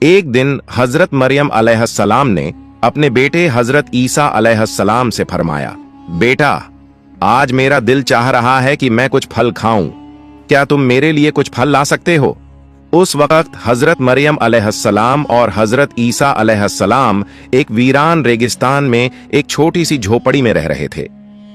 एक दिन हजरत मरियम अलैहिस्सलाम ने अपने बेटे हजरत ईसा अलैहिस्सलाम से फरमाया, बेटा, आज मेरा दिल चाह रहा है कि मैं कुछ फल खाऊं, क्या तुम मेरे लिए कुछ फल ला सकते हो? उस वक्त हजरत मरियम अलैहिस्सलाम और हजरत ईसा अलैहिस्सलाम एक वीरान रेगिस्तान में एक छोटी सी झोपड़ी में रह रहे थे।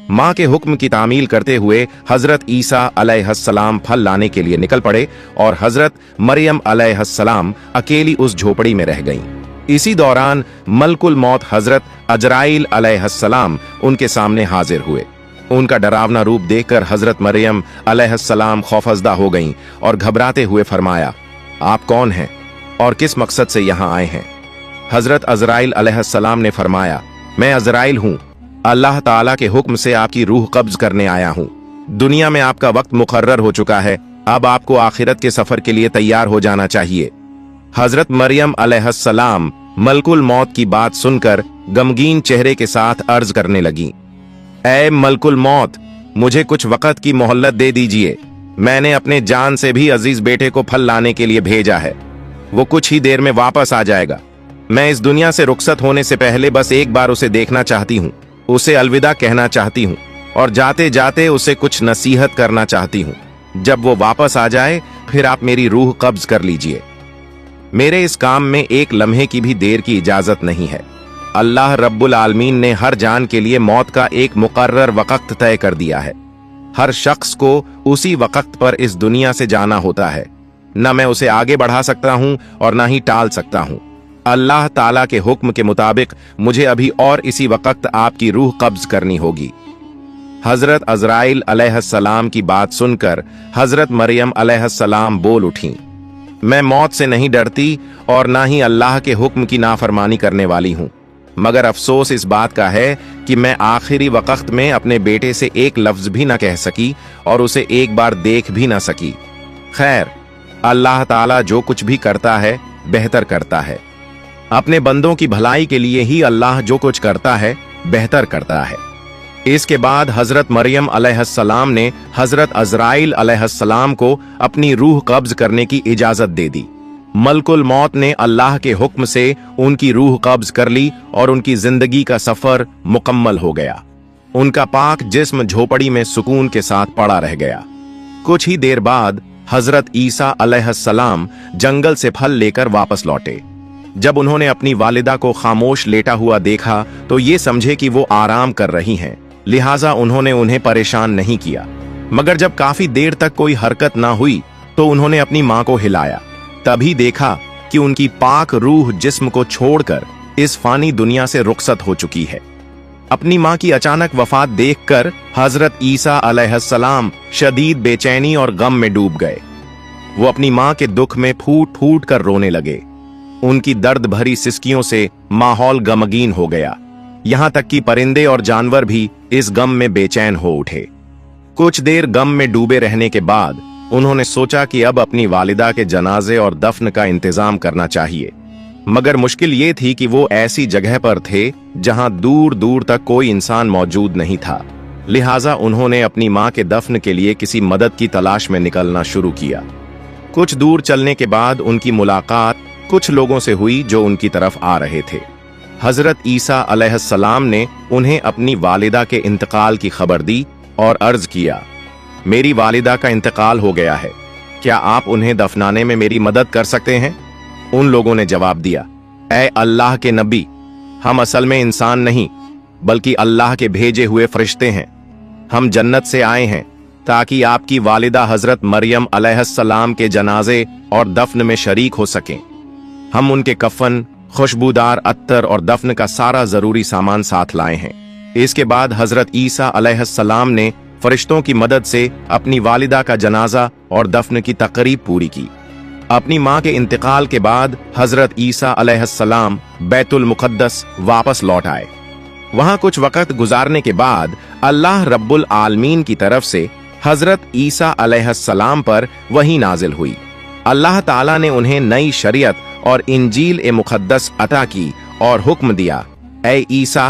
माँ के हुक्म की तामील करते हुए हजरत ईसा अलैहिस्सलाम फल लाने के लिए निकल पड़े और हजरत मरियम अलैहिस्सलाम अकेली उस झोपड़ी में रह गईं। इसी दौरान मलकुल मौत हजरत अजराइल अलैहिस्सलाम उनके सामने हाजिर हुए। उनका डरावना रूप देखकर हजरत मरियम अलैहिस्सलाम खौफजदा हो गईं और घबराते हुए फरमाया, आप कौन हैं और किस मकसद से यहाँ आए हैं? हजरत अजराइल अलैहिस्सलाम ने फरमाया, मैं अजराइल हूँ, अल्लाह ताला के हुक्म से आपकी रूह कब्ज करने आया हूँ। दुनिया में आपका वक्त मुकर्रर हो चुका है, अब आपको आखिरत के सफर के लिए तैयार हो जाना चाहिए। हजरत मरियम अलैहिस्सलाम मलकुल मौत की बात सुनकर गमगीन चेहरे के साथ अर्ज करने लगी, ऐ मलकुल मौत, मुझे कुछ वक्त की मोहल्लत दे दीजिए। मैंने अपने जान से भी अजीज बेटे को फल लाने के लिए भेजा है, वो कुछ ही देर में वापस आ जाएगा। मैं इस दुनिया से रुखसत होने से पहले बस एक बार उसे देखना चाहती हूँ, उसे अलविदा कहना चाहती हूँ और जाते जाते उसे कुछ नसीहत करना चाहती हूँ। जब वो वापस आ जाए फिर आप मेरी रूह कब्ज कर लीजिए। मेरे इस काम में एक लम्हे की भी देर की इजाजत नहीं है। अल्लाह रब्बुल आलमीन ने हर जान के लिए मौत का एक मुकर्रर वक्त तय कर दिया है। हर शख्स को उसी वक्त पर इस दुनिया से जाना होता है। न मैं उसे आगे बढ़ा सकता हूं और न ही टाल सकता हूं। अल्लाह ताला के हुक्म के मुताबिक मुझे अभी और इसी वक्त आपकी रूह कब्ज करनी होगी। हजरत अजराइल अलैहिस्सलाम की बात सुनकर हजरत मरियम अलैहिस्सलाम बोल उठी, मैं मौत से नहीं डरती और ना ही अल्लाह के हुक्म की नाफरमानी करने वाली हूँ, मगर अफसोस इस बात का है कि मैं आखिरी वक्त में अपने बेटे से एक लफ्ज भी ना कह सकी और उसे एक बार देख भी ना सकी। खैर, अल्लाह ताला जो कुछ भी करता है बेहतर करता है। अपने बंदों की भलाई के लिए ही अल्लाह जो कुछ करता है बेहतर करता है। इसके बाद हजरत मरियम अलैहिस्सलाम ने हजरत अजराइल अलैहिस्सलाम को अपनी रूह कब्ज करने की इजाजत दे दी। मलकुल मौत ने अल्लाह के हुक्म से उनकी रूह कब्ज कर ली और उनकी जिंदगी का सफर मुकम्मल हो गया। उनका पाक जिस्म झोपड़ी में सुकून के साथ पड़ा रह गया। कुछ ही देर बाद हजरत ईसा अलैहिस्सलाम जंगल से फल लेकर वापस लौटे। जब उन्होंने अपनी वालिदा को खामोश लेटा हुआ देखा तो ये समझे कि वो आराम कर रही हैं, लिहाजा उन्होंने उन्हें परेशान नहीं किया। मगर जब काफी देर तक कोई हरकत ना हुई तो उन्होंने अपनी मां को हिलाया। तभी देखा कि उनकी पाक रूह जिस्म को छोड़कर इस फानी दुनिया से रुखसत हो चुकी है। अपनी मां की अचानक वफात देखकर हजरत ईसा अलैहिस्सलाम शदीद बेचैनी और गम में डूब गए। वो अपनी मां के दुख में फूट फूट कर रोने लगे। उनकी दर्द भरी सिसकियों से माहौल गमगीन हो गया। यहां तक कि परिंदे और जानवर भी इस गम में बेचैन हो उठे। कुछ देर गम में डूबे रहने के बाद उन्होंने सोचा कि अब अपनी वालिदा के जनाजे और दफन का इंतजाम करना चाहिए। मगर मुश्किल ये थी कि वो ऐसी जगह पर थे जहां दूर दूर तक कोई इंसान मौजूद नहीं था। लिहाजा उन्होंने अपनी मां के दफन के लिए किसी मदद की तलाश में निकलना शुरू किया। कुछ दूर चलने के बाद उनकी मुलाकात कुछ लोगों से हुई जो उनकी तरफ आ रहे थे। हजरत ईसा अलैहिस्सलाम ने उन्हें अपनी वालिदा के इंतकाल की खबर दी और अर्ज किया, मेरी वालिदा का इंतकाल हो गया है, क्या आप उन्हें दफनाने में मेरी मदद कर सकते हैं? उन लोगों ने जवाब दिया, ऐ अल्लाह के नबी, हम असल में इंसान नहीं बल्कि अल्लाह के भेजे हुए फरिश्ते हैं। हम जन्नत से आए हैं ताकि आपकी वालिदा हजरत मरियम अलैहिस्सलाम के जनाजे और दफन में शरीक हो सकें। हम उनके कफन, खुशबूदार अत्तर और दफन का सारा जरूरी सामान साथ लाए हैं। इसके बाद हजरत ईसा अलैहिस्सलाम ने फरिश्तों की मदद से अपनी वालिदा का जनाजा और दफन की तकरीब पूरी की। अपनी मां के इंतकाल के बाद हजरत ईसा अलैहिस्सलाम बैतुल मुक़द्दस वापस लौट आए। वहां कुछ वक्त गुजारने के बाद अल्लाह रब्बुल आलमीन की तरफ से हजरत ईसा अलैहिस्सलाम पर वही नाजिल हुई। अल्लाह ताला ने उन्हें नई शरीयत और इंजील ए मुक़द्दस अता की और हुक्म दिया, ऐ ईसा,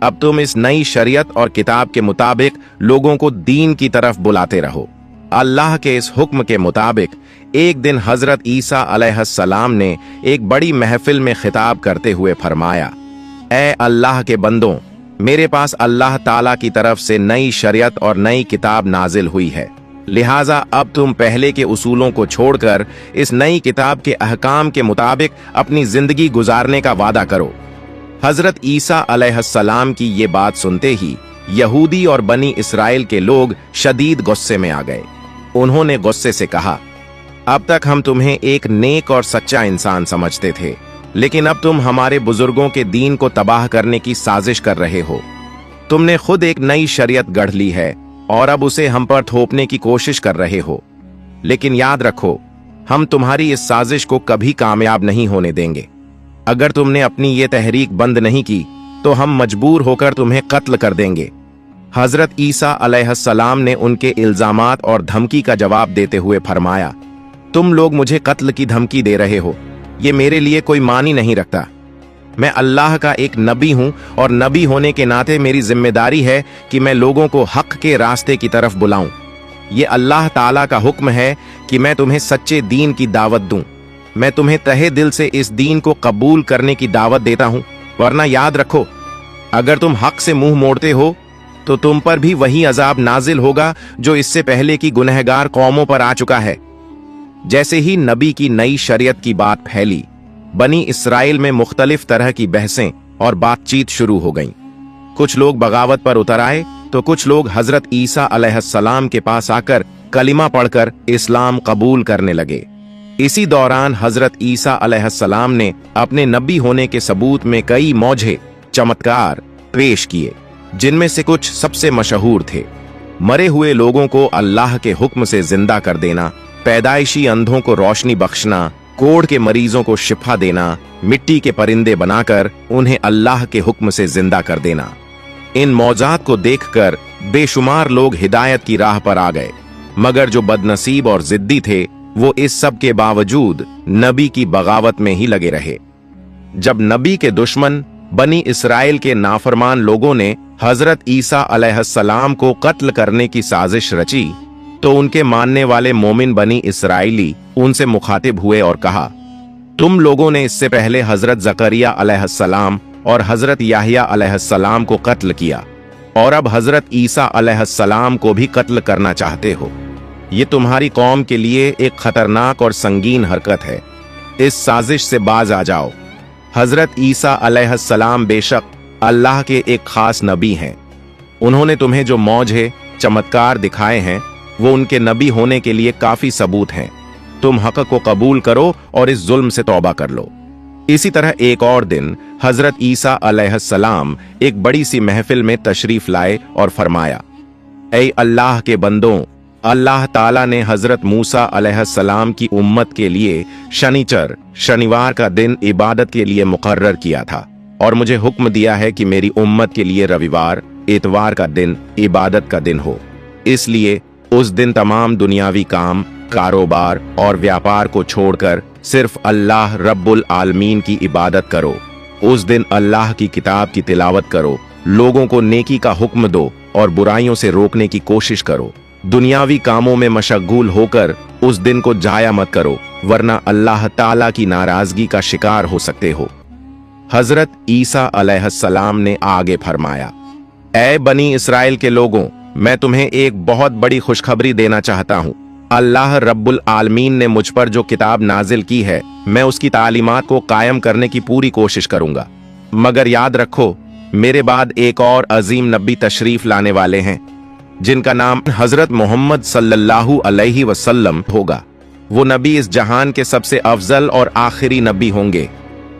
अब तुम इस नई शरीयत और किताब के मुताबिक लोगों को दीन की तरफ बुलाते रहो। अल्लाह के इस हुक्म के मुताबिक एक दिन हजरत ईसा अलैहिस्सलाम ने एक बड़ी महफिल में खिताब करते हुए फरमाया, ऐ अल्लाह के बंदों, मेरे पास अल्लाह ताला की तरफ से नई शरीयत और नई किताब नाजिल हुई है, लिहाजा अब तुम पहले के उसूलों को छोड़कर इस नई किताब के अहकाम के मुताबिक अपनी जिंदगी गुजारने का वादा करो। हजरत ईसा अलैहिस्सलाम की ये बात सुनते ही यहूदी और बनी इसराइल के लोग शदीद गुस्से में आ गए। उन्होंने गुस्से से कहा, अब तक हम तुम्हें एक नेक और सच्चा इंसान समझते थे, लेकिन अब तुम हमारे बुजुर्गों के दीन को तबाह करने की साजिश कर रहे हो। तुमने खुद एक नई शरीयत गढ़ ली है और अब उसे हम पर थोपने की कोशिश कर रहे हो। लेकिन याद रखो, हम तुम्हारी इस साजिश को कभी कामयाब नहीं होने देंगे। अगर तुमने अपनी ये तहरीक बंद नहीं की तो हम मजबूर होकर तुम्हें कत्ल कर देंगे। हजरत ईसा अलैहिस्सलाम ने उनके इल्जामात और धमकी का जवाब देते हुए फरमाया, तुम लोग मुझे कत्ल की धमकी दे रहे हो, ये मेरे लिए कोई मानी नहीं रखता। मैं अल्लाह का एक नबी हूं और नबी होने के नाते मेरी जिम्मेदारी है कि मैं लोगों को हक के रास्ते की तरफ बुलाऊं। ये अल्लाह ताला का हुक्म है कि मैं तुम्हें सच्चे दीन की दावत दूं। मैं तुम्हें तहे दिल से इस दीन को कबूल करने की दावत देता हूं, वरना याद रखो, अगर तुम हक से मुंह मोड़ते हो तो तुम पर भी वही अजाब नाजिल होगा जो इससे पहले की गुनहगार कौमों पर आ चुका है। जैसे ही नबी की नई शरीयत की बात फैली, बनी इसराइल में मुख्तलिफ तरह की बहसें और बातचीत शुरू हो गईं। कुछ लोग बगावत पर उतर आए तो कुछ लोग हजरत ईसा अलैहिस्सलाम के पास आकर कलिमा पढ़कर इस्लाम कबूल करने लगे। इसी दौरान हजरत ईसा अलैहिस्सलाम ने अपने नबी होने के सबूत में कई मौजे चमत्कार पेश किए, जिनमें से कुछ सबसे मशहूर थे। मरे हुए लोगों को अल्लाह के हुक्म से जिंदा कर देना, पैदाइशी अंधों को रोशनी बख्शना, कोढ़ के मरीजों को शिफा देना, मिट्टी के परिंदे बनाकर उन्हें अल्लाह के हुक्म से जिंदा कर देना। इन मौजात को देखकर बेशुमार लोग हिदायत की राह पर आ गए, मगर जो बदनसीब और जिद्दी थे वो इस सब के बावजूद नबी की बगावत में ही लगे रहे। जब नबी के दुश्मन बनी इसराइल के नाफरमान लोगों ने हजरत ईसा अलैहिस्सलाम को कत्ल करने की साजिश रची तो उनके मानने वाले मोमिन बनी इसराइली उनसे मुखातिब हुए और कहा, तुम लोगों ने इससे पहले हजरत जकरिया अलैहिस्सलाम और हजरत याहिया अलैहिस्सलाम को कत्ल किया और अब हजरत ईसा अलैहिस्सलाम को भी कत्ल करना चाहते हो। ये तुम्हारी कौम के लिए एक खतरनाक और संगीन हरकत है। इस साजिश से बाज आ जाओ। हजरत ईसा अलैहिस्सलाम बेशक अल्लाह के एक खास नबी हैं। उन्होंने तुम्हें जो मौजे चमत्कार दिखाए हैं वो उनके नबी होने के लिए काफी सबूत हैं। तुम हक को कबूल करो और इस जुल्म से तौबा कर लो। इसी तरह एक और दिन हजरत ईसा अलैहिस्सलाम एक बड़ी सी महफिल में तशरीफ लाए और फरमाया, ऐ अल्लाह के बंदों, अल्लाह ताला ने हजरत मूसा अलैहिस्सलाम की उम्मत के लिए शनिवार का दिन इबादत के लिए मुकर्रर किया था और मुझे हुक्म दिया है कि मेरी उम्मत के लिए रविवार इतवार का दिन इबादत का दिन हो। इसलिए उस दिन तमाम दुनियावी काम, कारोबार और व्यापार को छोड़कर सिर्फ अल्लाह रब्बुल आलमीन की इबादत करो। उस दिन अल्लाह की किताब की तिलावत करो, लोगों को नेकी का हुक्म दो और बुराइयों से रोकने की कोशिश करो। दुनियावी कामों में मशगूल होकर उस दिन को जाया मत करो, वरना अल्लाह ताला की नाराजगी का शिकार हो सकते हो। हजरत ईसा अलैहिस्सलाम ने आगे फरमाया, ऐ बनी इसराइल के लोगों, मैं तुम्हें एक बहुत बड़ी खुशखबरी देना चाहता हूँ। अल्लाह रब्बुल आलमीन ने मुझ पर जो किताब नाजिल की है, मैं उसकी तालीमात को कायम करने की पूरी कोशिश करूंगा। मगर याद रखो, मेरे बाद एक और अजीम नबी तशरीफ लाने वाले हैं, जिनका नाम हजरत मोहम्मद सल्लल्लाहु अलैहि वसल्लम होगा। वो नबी इस जहान के सबसे अफजल और आखिरी नबी होंगे।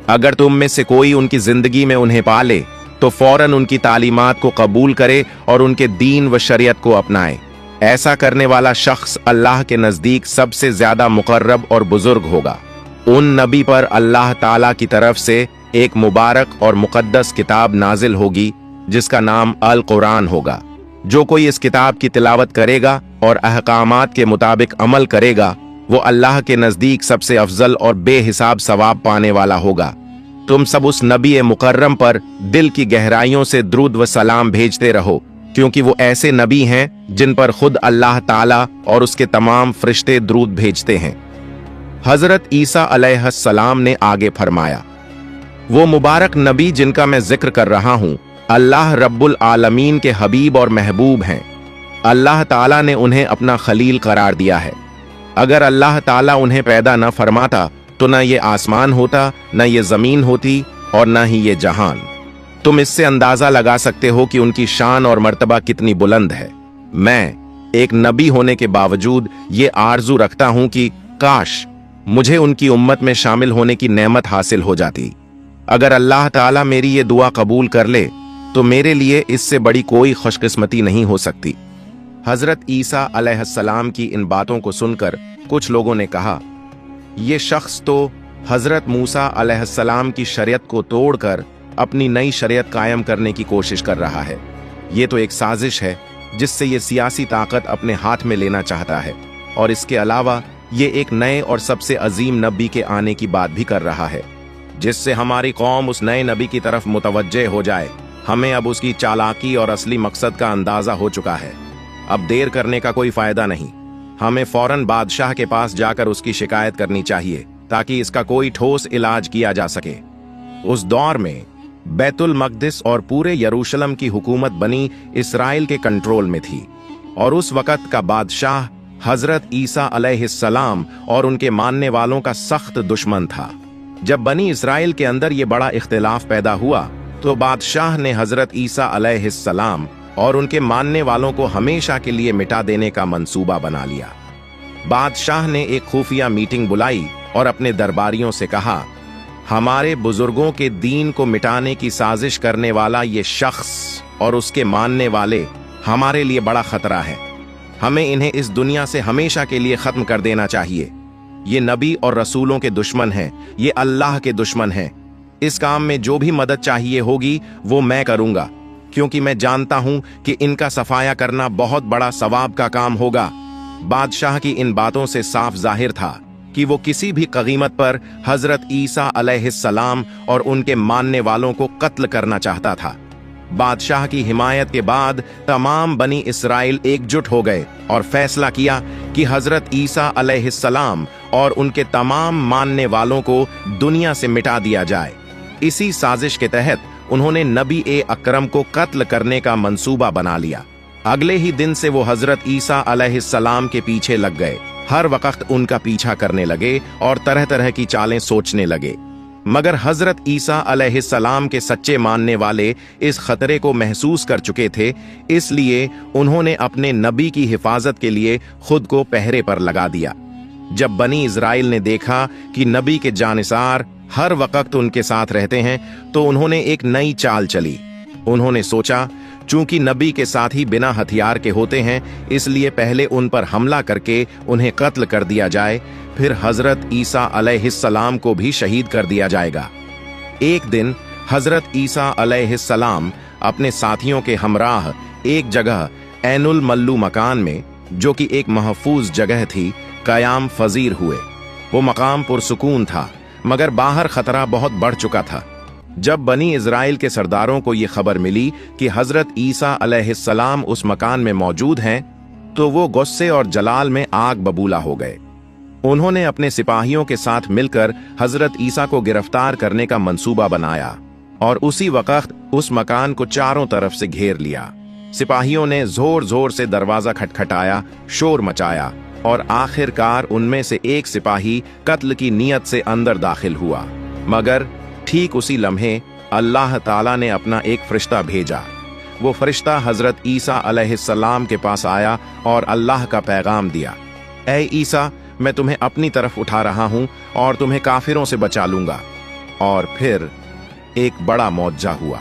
अगर तुम में से कोई उनकी जिंदगी में उन्हें पाले तो फौरन उनकी तालीमात को कबूल करे और उनके दीन व शरीयत को अपनाए। ऐसा करने वाला शख्स अल्लाह के नजदीक सबसे ज्यादा मुकर्रब और बुजुर्ग होगा। उन नबी पर अल्लाह ताला की तरफ से एक मुबारक और मुकद्दस किताब नाजिल होगी जिसका नाम अल कुरान होगा। जो कोई इस किताब की तिलावत करेगा और अहकामात के मुताबिक अमल करेगा, वो अल्लाह के नजदीक सबसे अफजल और बेहिसाब सवाब पाने वाला होगा। तुम सब उस नबी मुकर्रम पर दिल की गहराइयों से द्रूद व सलाम भेजते रहो, क्योंकि वो ऐसे नबी हैं जिन पर खुद अल्लाह ताला और उसके तमाम फरिश्ते द्रूद भेजते हैं। हजरत ईसा अलैहिस्सलाम ने आगे फरमाया, वो मुबारक नबी जिनका मैं जिक्र कर रहा हूं, अल्लाह रब्बुल आलमीन के हबीब और महबूब हैं। अल्लाह ताला ने उन्हें अपना खलील करार दिया है। अगर अल्लाह ताला उन्हें पैदा न फरमाता तो न ये आसमान होता, न ये जमीन होती और न ही ये जहान। तुम इससे अंदाजा लगा सकते हो कि उनकी शान और मर्तबा कितनी बुलंद है। मैं एक नबी होने के बावजूद ये आरजू रखता हूं कि काश मुझे उनकी उम्मत में शामिल होने की नेमत हासिल हो जाती। अगर अल्लाह ताला मेरी ये दुआ कबूल कर ले तो मेरे लिए इससे बड़ी कोई खुशकिस्मती नहीं हो सकती। हजरत ईसा अलैहिस्सलाम की इन बातों को सुनकर कुछ लोगों ने कहा, ये शख्स तो हजरत मूसा अलैहिस्सलाम की शरीयत को तोड़कर अपनी नई शरीयत कायम करने की कोशिश कर रहा है। ये तो एक साजिश है जिससे ये सियासी ताकत अपने हाथ में लेना चाहता है, और इसके अलावा ये एक नए और सबसे अजीम नबी के आने की बात भी कर रहा है, जिससे हमारी कौम उस नए नबी की तरफ मुतवज्जे हो जाए। हमें अब उसकी चालाकी और असली मकसद का अंदाजा हो चुका है। अब देर करने का कोई फायदा नहीं। हमें फौरन बादशाह के पास जाकर उसकी शिकायत करनी चाहिए ताकि इसका कोई ठोस इलाज किया जा सके। उस दौर में बैतुल मक़दिस और पूरे यरूशलेम की हुकूमत बनी इसराइल के कंट्रोल में थी, और उस वक़्त का बादशाह हजरत ईसा अलैहिस्सलाम और उनके मानने वालों का सख्त दुश्मन था। जब बनी इसराइल के अंदर ये बड़ा इख्तिलाफ पैदा हुआ तो बादशाह ने हजरत ईसा अलैहिस्सलाम और उनके मानने वालों को हमेशा के लिए मिटा देने का मंसूबा बना लिया। बादशाह ने एक खुफिया मीटिंग बुलाई और अपने दरबारियों से कहा, हमारे बुजुर्गों के दीन को मिटाने की साजिश करने वाला ये शख्स और उसके मानने वाले हमारे लिए बड़ा खतरा है। हमें इन्हें इस दुनिया से हमेशा के लिए खत्म कर देना चाहिए। ये नबी और रसूलों के दुश्मन हैं, ये अल्लाह के दुश्मन हैं। इस काम में जो भी मदद चाहिए होगी वो मैं करूंगा, क्योंकि मैं जानता हूं कि इनका सफाया करना बहुत बड़ा सवाब का काम होगा। बादशाह की इन बातों से साफ जाहिर था कि वो किसी भी कीमत पर हजरत ईसा अलैहिस्सलाम और उनके मानने वालों को कत्ल करना चाहता था। बादशाह की हिमायत के बाद तमाम बनी इसराइल एकजुट हो गए और फैसला किया कि हजरत ईसा अलैहिस्सलाम और उनके तमाम मानने वालों को दुनिया से मिटा दिया जाए। इसी साजिश के तहत उन्होंने नबी ए अकरम को कत्ल करने का मंसूबा बना लिया। अगले ही दिन से वो हजरत ईसा अलैहिस्सलाम के पीछे लग गए। हर वक्त उनका पीछा करने लगे और तरह तरह की चालें सोचने लगे। मगर हजरत ईसा अलैहिस्सलाम के सच्चे मानने वाले इस खतरे को महसूस कर चुके थे, इसलिए उन्होंने अपने नबी की हिफाजत के लिए खुद को पहरे पर लगा दिया। जब बनी इजराइल ने देखा कि नबी के जानिसार हर वक्त उनके साथ रहते हैं तो उन्होंने एक नई चाल चली। उन्होंने सोचा, चूंकि नबी के साथी बिना हथियार के होते हैं, इसलिए पहले उन पर हमला करके उन्हें कत्ल कर दिया जाए, फिर हजरत ईसा अलैहिस्सलाम को भी शहीद कर दिया जाएगा। एक दिन हजरत ईसा अलैहिस्सलाम अपने साथियों के हमराह एक जगह ऐनुल मल्लू मकान में, जो कि एक महफूज जगह थी, कयाम फजीर हुए। वो मकाम पुरसुकून था, मगर बाहर खतरा बहुत बढ़ चुका था। जब बनी इजराइल के सरदारों को ये खबर मिली कि हजरत ईसा अलैहिस्सलाम उस मकान में मौजूद हैं, तो वो गुस्से और जलाल में आग बबूला हो गए। उन्होंने अपने सिपाहियों के साथ मिलकर हजरत ईसा को गिरफ्तार करने का मंसूबा बनाया और उसी वक्त उस मकान को चारों तरफ से घेर लिया। सिपाहियों ने जोर जोर से दरवाजा खटखटाया, शोर मचाया, और आखिरकार उनमें से एक सिपाही कत्ल की नीयत से अंदर दाखिल हुआ। मगर ठीक उसी लम्हे अल्लाह ताला ने अपना एक फरिश्ता भेजा। वो फरिश्ता हजरत ईसा अलैहिस्सलाम के पास आया और अल्लाह का पैगाम दिया, ऐ ईसा, मैं तुम्हें अपनी तरफ उठा रहा हूं और तुम्हें काफिरों से बचा लूंगा। और फिर एक बड़ा मौजज़ा हुआ।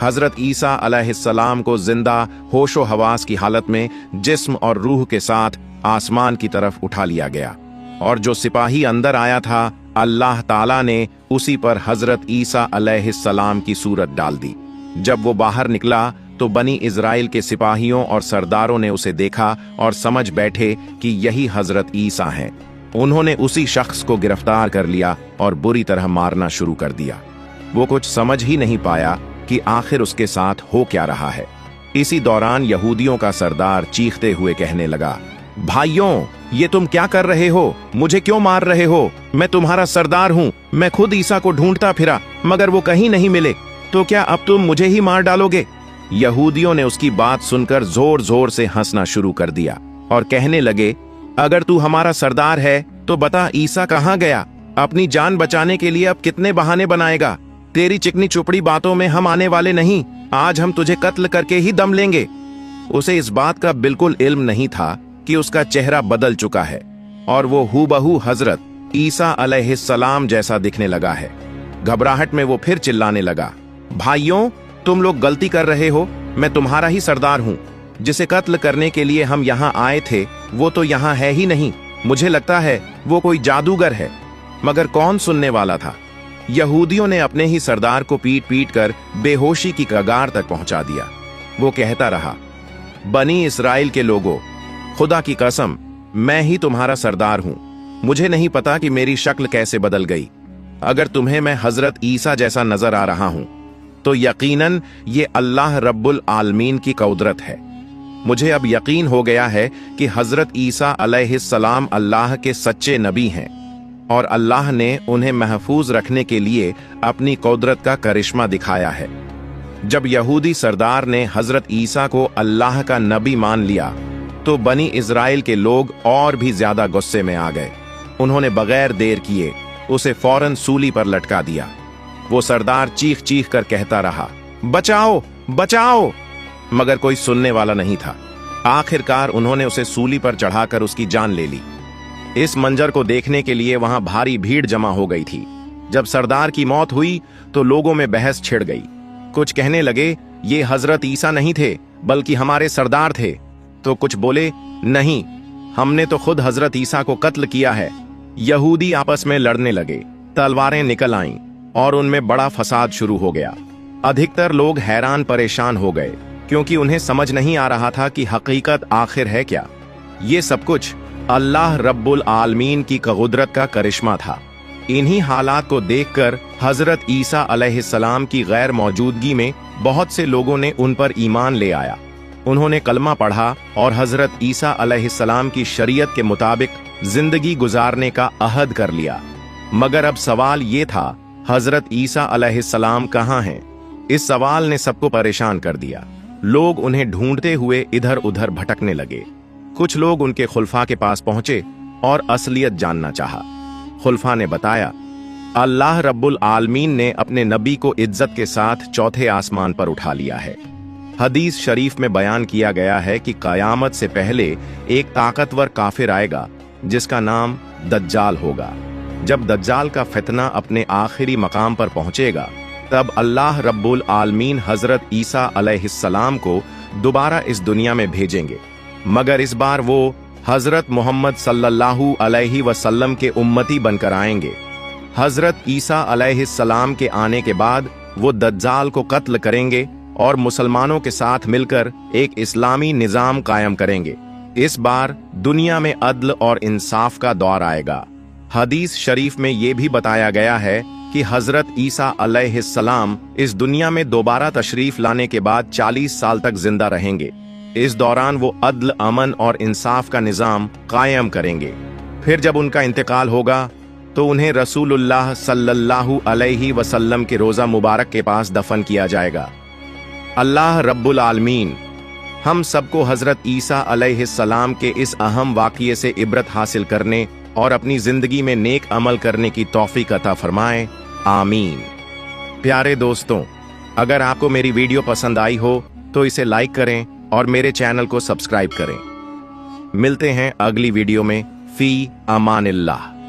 हजरत ईसा अलैहिस्सलाम को जिंदा होशो हवास की हालत में जिस्म और रूह के साथ आसमान की तरफ उठा लिया गया, और जो सिपाही अंदर आया था, अल्लाह ताला ने उसी पर हजरत ईसा अलैहिस्सलाम की सूरत डाल दी। जब वो बाहर निकला तो बनी इजराइल के सिपाहियों और सरदारों ने उसे देखा और समझ बैठे कि यही हजरत ईसा हैं। उन्होंने उसी शख्स को गिरफ्तार कर लिया और बुरी तरह मारना शुरू कर दिया। वो कुछ समझ ही नहीं पाया कि आखिर उसके साथ हो क्या रहा है। इसी दौरान यहूदियों का सरदार चीखते हुए कहने लगा, भाइयों, ये तुम क्या कर रहे हो? मुझे क्यों मार रहे हो? मैं तुम्हारा सरदार हूँ। मैं खुद ईसा को ढूंढता फिरा, मगर वो कहीं नहीं मिले। तो क्या अब तुम मुझे ही मार डालोगे? यहूदियों ने उसकी बात सुनकर जोर जोर से हंसना शुरू कर दिया और कहने लगे, अगर तू हमारा सरदार है तो बता ईसा कहाँ गया? अपनी जान बचाने के लिए अब कितने बहाने बनाएगा? तेरी चिकनी चुपड़ी बातों में हम आने वाले नहीं। आज हम तुझे कत्ल करके ही दम लेंगे। उसे इस बात का बिल्कुल इल्म नहीं था कि उसका चेहरा बदल चुका है और वो हूबहू हजरत ईसा अलैहिस्सलाम जैसा दिखने लगा है। घबराहट में वो फिर चिल्लाने लगा, भाइयों, तुम लोग गलती कर रहे हो। मैं तुम्हारा ही सरदार हूँ। जिसे कत्ल करने के लिए हम यहाँ आए थे वो तो यहाँ है ही नहीं। मुझे लगता है वो कोई जादूगर है। मगर कौन सुनने वाला था? यहूदियों ने अपने ही सरदार को पीट पीट कर बेहोशी की कगार तक पहुंचा दिया। वो कहता रहा, बनी इस्राएल के लोगों, खुदा की कसम, मैं ही तुम्हारा सरदार हूं। मुझे नहीं पता कि मेरी शक्ल कैसे बदल गई। अगर तुम्हें मैं हजरत ईसा जैसा नजर आ रहा हूं तो यकीनन ये अल्लाह रब्बुल आलमीन की कुदरत है। मुझे अब यकीन हो गया है कि हजरत ईसा अलैहिस्सलाम अल्लाह के सच्चे नबी हैं और अल्लाह ने उन्हें महफूज रखने के लिए अपनी कुदरत का करिश्मा दिखाया है। जब यहूदी सरदार ने हजरत ईसा को अल्लाह का नबी मान लिया तो बनी इज़राइल के लोग और भी ज्यादा गुस्से में आ गए। उन्होंने बगैर देर किए उसे फौरन सूली पर लटका दिया। वो सरदार चीख चीख कर कहता रहा, बचाओ बचाओ, मगर कोई सुनने वाला नहीं था। आखिरकार उन्होंने उसे सूली पर चढ़ाकर उसकी जान ले ली। इस मंजर को देखने के लिए वहां भारी भीड़ जमा हो गई थी। जब सरदार की मौत हुई तो लोगों में बहस छिड़ गई। कुछ कहने लगे, ये हजरत ईसा नहीं थे बल्कि हमारे सरदार थे। तो कुछ बोले, नहीं, हमने तो खुद हजरत ईसा को कत्ल किया है। यहूदी आपस में लड़ने लगे, तलवारें निकल आईं और उनमें बड़ा फसाद शुरू हो गया। अधिकतर लोग हैरान परेशान हो गए क्योंकि उन्हें समझ नहीं आ रहा था कि हकीकत आखिर है क्या। ये सब कुछ अल्लाह रब्बुल आलमीन की कुदरत का करिश्मा था। इन्हीं हालात को देखकर हजरत ईसा अलैहिस्सलाम की गैर मौजूदगी में बहुत से लोगों ने उन पर ईमान ले आया। उन्होंने कलमा पढ़ा और हजरत ईसा अलैहिस्सलाम की शरीयत के मुताबिक जिंदगी गुजारने का अहद कर लिया। मगर अब सवाल ये था, हजरत ईसा अलैहिस्सलाम कहाँ हैं? इस सवाल ने सबको परेशान कर दिया। लोग उन्हें ढूंढते हुए इधर उधर भटकने लगे। कुछ लोग उनके खुलफा के पास पहुंचे और असलियत जानना चाहा। खुलफा ने बताया, अल्लाह रब्बुल आलमीन ने अपने नबी को इज्जत के साथ चौथे आसमान पर उठा लिया है। हदीस शरीफ में बयान किया गया है कि कयामत से पहले एक ताकतवर काफिर आएगा जिसका नाम दज्जाल होगा। जब दज्जाल का फितना अपने आखिरी मकाम पर पहुंचेगा तब अल्लाह रब्बुल आलमीन हजरत ईसा अलैहिस्सलाम को दोबारा इस दुनिया में भेजेंगे, मगर इस बार वो हजरत मोहम्मद सल्लल्लाहु अलैहि वसल्लम के उम्मती बनकर आएंगे। हजरत ईसा अलैहिस्सलाम के आने के बाद वो दज्जाल को कत्ल करेंगे और मुसलमानों के साथ मिलकर एक इस्लामी निजाम कायम करेंगे। इस बार दुनिया में अदल और इंसाफ का दौर आएगा। हदीस शरीफ में ये भी बताया गया है कि हजरत ईसा अलैहिस्सलाम इस दुनिया में दोबारा तशरीफ लाने के बाद 40 साल तक जिंदा रहेंगे। इस दौरान वो अदल, अमन और इंसाफ का निजाम कायम करेंगे। फिर जब उनका इंतकाल होगा तो उन्हें रसूलुल्लाह सल्लल्लाहु अलैहि वसल्लम के रोजा मुबारक के पास दफन किया जाएगा। अल्लाह रब्बुल आलमीन हम सबको हजरत ईसा अलैहिस्सलाम के इस अहम वाक़ये से इबरत हासिल करने और अपनी जिंदगी में नेक अमल करने की तौफीक अता फरमाए, आमीन। प्यारे दोस्तों, अगर आपको मेरी वीडियो पसंद आई हो तो इसे लाइक करें और मेरे चैनल को सब्सक्राइब करें। मिलते हैं अगली वीडियो में। फी अमानिल्लाह।